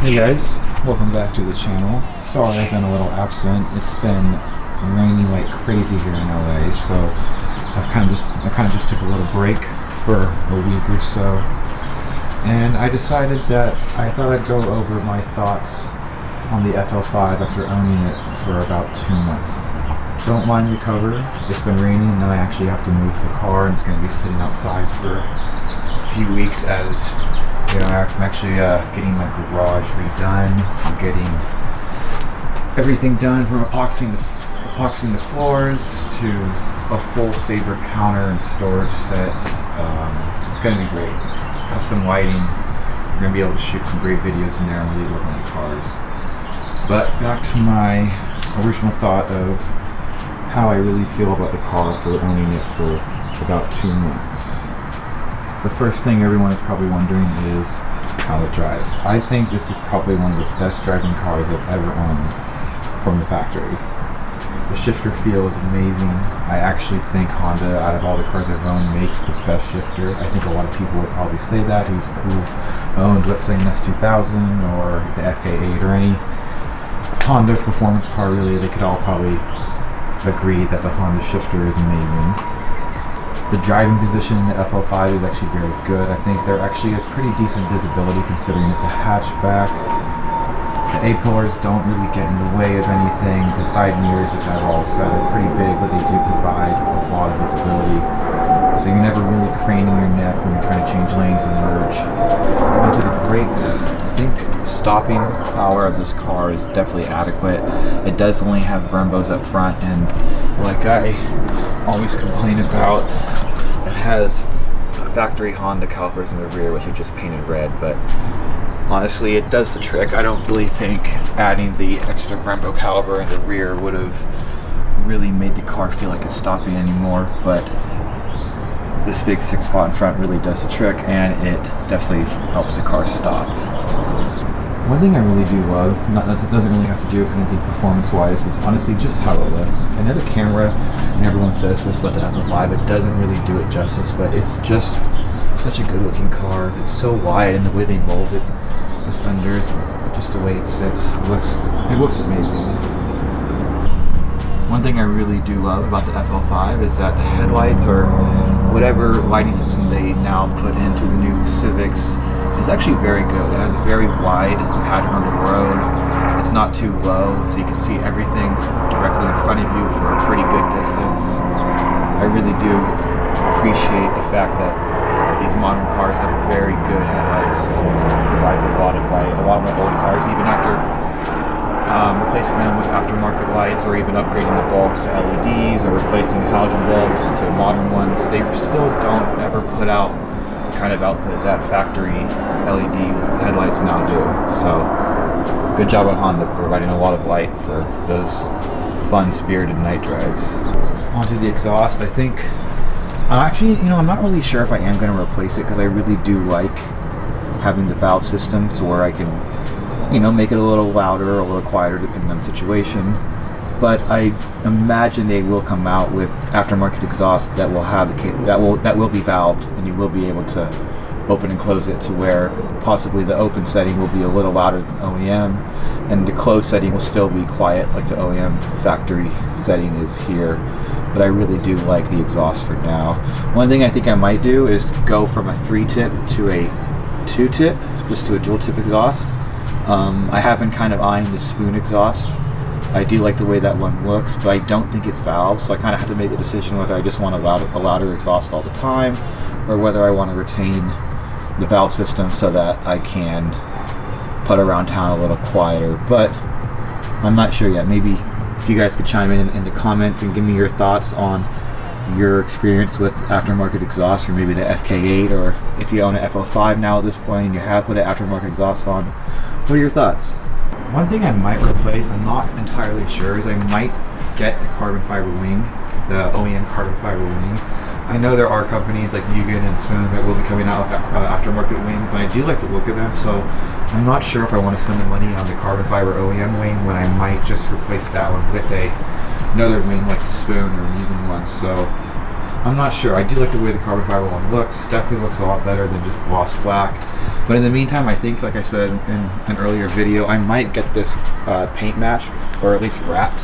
Hey guys, welcome back to the channel. Sorry I've been a little absent. It's been raining like crazy here in LA, so I kind of just took a little break for a week or so. And I decided that I thought I'd go over my thoughts on the FL5 after owning it for about 2 months. Don't mind the cover. It's been raining and I actually have to move the car and it's going to be sitting outside for a few weeks as you know, I'm actually getting my garage redone. I'm getting everything done from epoxying the floors to a full Sabre counter and storage set. It's going to be great. Custom lighting. We're going to be able to shoot some great videos in there and really work on the cars. But back to my original thought of how I really feel about the car after owning it for about 2 months. The first thing everyone is probably wondering is how it drives. I think this is probably one of the best driving cars I've ever owned from the factory. The shifter feel is amazing. I actually think Honda, out of all the cars I've owned, makes the best shifter. I think a lot of people would probably say that who've owned, let's say, an S2000 or the FK8 or any Honda performance car, really. They could all probably agree that the Honda shifter is amazing. The driving position in the FL5 is actually very good. I think there actually is pretty decent visibility considering it's a hatchback. The A-pillars don't really get in the way of anything. The side mirrors, which I've all said, are pretty big, but they do provide a lot of visibility. So you're never really craning your neck when you're trying to change lanes and merge. Onto the brakes, I think stopping power of this car is definitely adequate. It does only have Brembos up front, and like I always complain about, it has factory Honda calipers in the rear, which are just painted red, but honestly it does the trick. I don't really think adding the extra Brembo caliper in the rear would have really made the car feel like it's stopping anymore, but this big 6-spot in front really does the trick, and it definitely helps the car stop. One thing I really do love, that doesn't really have to do with anything performance-wise, is honestly just how it looks. I know the camera, and everyone says this about the FL5, it doesn't really do it justice, but it's just such a good-looking car. It's so wide, and the way they molded the fenders, and just the way it sits, it looks amazing. One thing I really do love about the FL5 is that the headlights, or whatever lighting system they now put into the new Civics, is actually very good. It has a very wide pattern on the road. It's not too low, so you can see everything directly in front of you for a pretty good distance. I really do appreciate the fact that these modern cars have very good headlights and provides a lot of light. A lot of my old cars, even after replacing them with aftermarket lights or even upgrading the bulbs to LEDs or replacing halogen bulbs to modern ones, they still don't ever put out the kind of output that factory LED headlights now do. So good job on Honda providing a lot of light for those fun, spirited night drives. Onto the exhaust, I think I'm not really sure if I am going to replace it because I really do like having the valve system to where I can make it a little louder or a little quieter depending on the situation. But I imagine they will come out with aftermarket exhaust that will have that will be valved, and you will be able to open and close it to where possibly the open setting will be a little louder than OEM, and the closed setting will still be quiet like the OEM factory setting is here. But I really do like the exhaust for now. One thing I think I might do is go from a 3-tip to a 2-tip, just to a dual-tip exhaust. I have been kind of eyeing the spoon exhaust. I do like the way that one looks, but I don't think it's valved, so I kind of have to make a decision whether I just want a louder exhaust all the time, or whether I want to retain the valve system so that I can put around town a little quieter. But I'm not sure yet. Maybe if you guys could chime in the comments and give me your thoughts on your experience with aftermarket exhaust, or maybe the FK8, or if you own an FL5 now at this point and you have put an aftermarket exhaust on, what are your thoughts? One thing I might replace, I'm not entirely sure, is I might get the carbon fiber wing, the OEM carbon fiber wing. I know there are companies like Mugen and Spoon that will be coming out with aftermarket wings, and I do like the look of them, so I'm not sure if I want to spend the money on the carbon fiber OEM wing when I might just replace that one with another wing like the Spoon or Mugen one. So I'm not sure. I do like the way the carbon fiber one looks. Definitely looks a lot better than just gloss black. But in the meantime, I think, like I said in an earlier video, I might get this paint matched, or at least wrapped,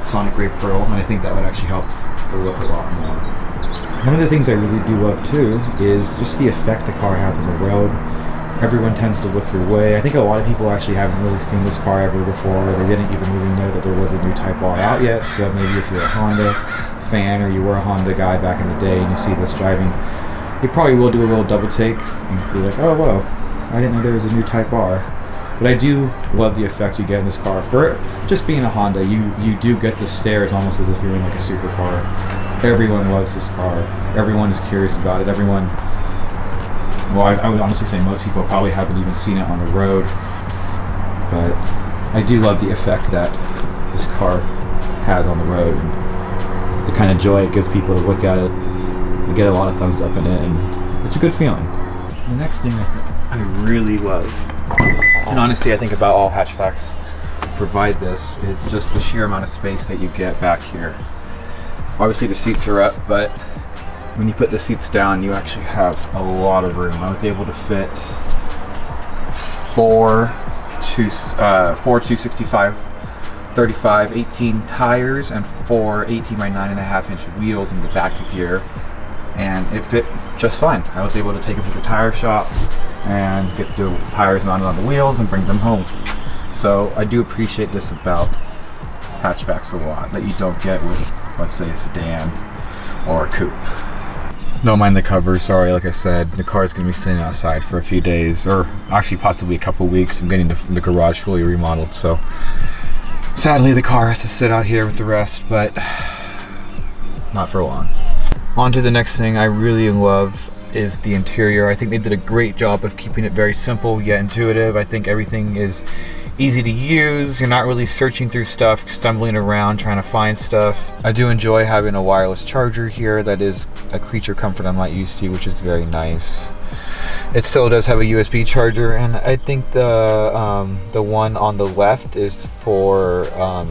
Sonic Gray Pearl, and I think that would actually help the look a lot more. One of the things I really do love too is just the effect the car has on the road. Everyone tends to look your way. I think a lot of people actually haven't really seen this car ever before. They didn't even really know that there was a new Type R out yet, so maybe if you're a Honda fan or you were a Honda guy back in the day and you see this driving, you probably will do a little double take and be like, oh whoa, I didn't know there was a new Type R. But I do love the effect you get in this car. For just being a Honda, you do get the stares almost as if you're in like a supercar. Everyone loves this car. Everyone is curious about it. Everyone, well, I would honestly say most people probably haven't even seen it on the road. But I do love the effect that this car has on the road, and the kind of joy it gives people to look at it. You get a lot of thumbs up in it, and it's a good feeling. The next thing I really love, and honestly I think about all hatchbacks provide this, is just the sheer amount of space that you get back here. Obviously the seats are up, but when you put the seats down, you actually have a lot of room. I was able to fit four 265 35 18 tires and four 18 by 9.5 inch wheels in the back of here, and it fit just fine. I was able to take them to the tire shop and get the tires mounted on the wheels and bring them home. So I do appreciate this about hatchbacks a lot, that you don't get with, let's say, a sedan or a coupe. Don't mind the cover, sorry, like I said, the car is going to be sitting outside for a few days, or actually possibly a couple weeks. I'm getting the garage fully remodeled, so sadly the car has to sit out here with the rest, but not for long. On to the next thing I really love is the interior. I think they did a great job of keeping it very simple yet intuitive. I think everything is easy to use. You're not really searching through stuff, stumbling around trying to find stuff. I do enjoy having a wireless charger here. That is a creature comfort I'm not used to, which is very nice. It still does have a USB charger, and I think the one on the left is for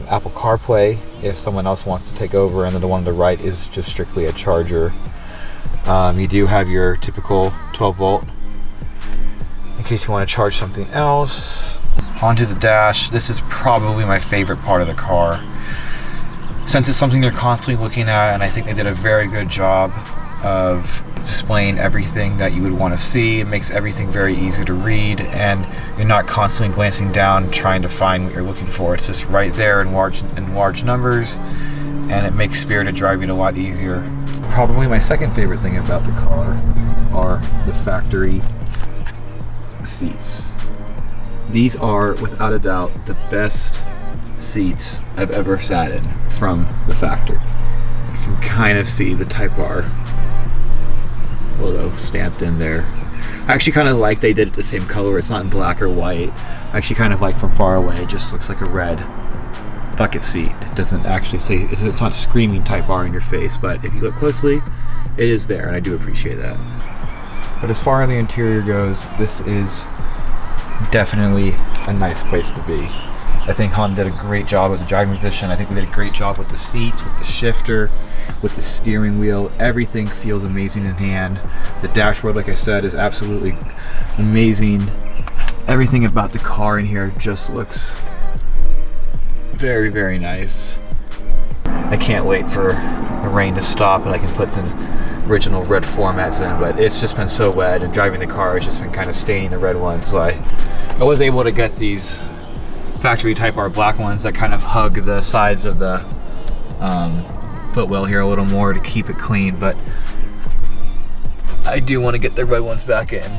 Apple CarPlay if someone else wants to take over, and then the one on the right is just strictly a charger. You do have your typical 12 volt in case you want to charge something else. Onto the dash. This is probably my favorite part of the car, since it's something they're constantly looking at, and I think they did a very good job of displaying everything that you would want to see. It makes everything very easy to read, and you're not constantly glancing down trying to find what you're looking for. It's just right there in large numbers, and it makes spirited driving a lot easier. Probably my second favorite thing about the car are the factory seats. These are, without a doubt, the best seats I've ever sat in from the factory. You can kind of see the Type R logo stamped in there. I actually kind of like they did it the same color. It's not in black or white. I actually kind of like from far away, it just looks like a red bucket seat. It doesn't actually say, it's not screaming Type R in your face, but if you look closely, it is there, and I do appreciate that. But as far as the interior goes, this is definitely a nice place to be. I think Honda did a great job with the driving position. I think we did a great job with the seats, with the shifter, with the steering wheel. Everything feels amazing in hand. The dashboard, like I said, is absolutely amazing. Everything about the car in here just looks very, very nice. I can't wait for the rain to stop and I can put the original red formats in, but it's just been so wet, and driving the car has just been kind of staining the red ones, so I was able to get these factory Type R black ones that kind of hug the sides of the footwell here a little more to keep it clean, but I do want to get the red ones back in.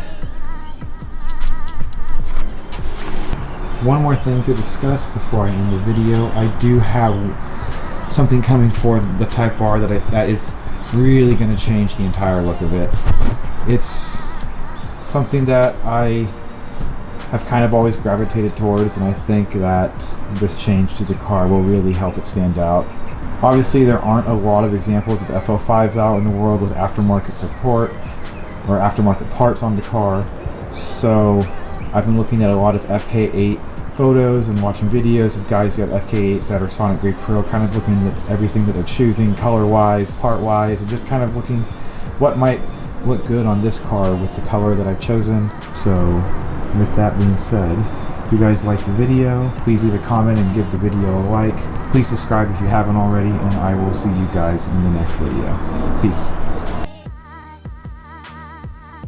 One more thing to discuss before I end the video. I do have something coming for the Type R that is really going to change the entire look of it. It's something that I have kind of always gravitated towards, and I think that this change to the car will really help it stand out. Obviously, there aren't a lot of examples of FL5s out in the world with aftermarket support or aftermarket parts on the car, so I've been looking at a lot of FK8 photos and watching videos of guys who have FK8s that are Sonic Grade Pro, kind of looking at everything that they're choosing, color-wise, part-wise, and just kind of looking what might look good on this car with the color that I've chosen. So with that being said, if you guys liked the video, please leave a comment and give the video a like. Please subscribe if you haven't already, and I will see you guys in the next video. Peace.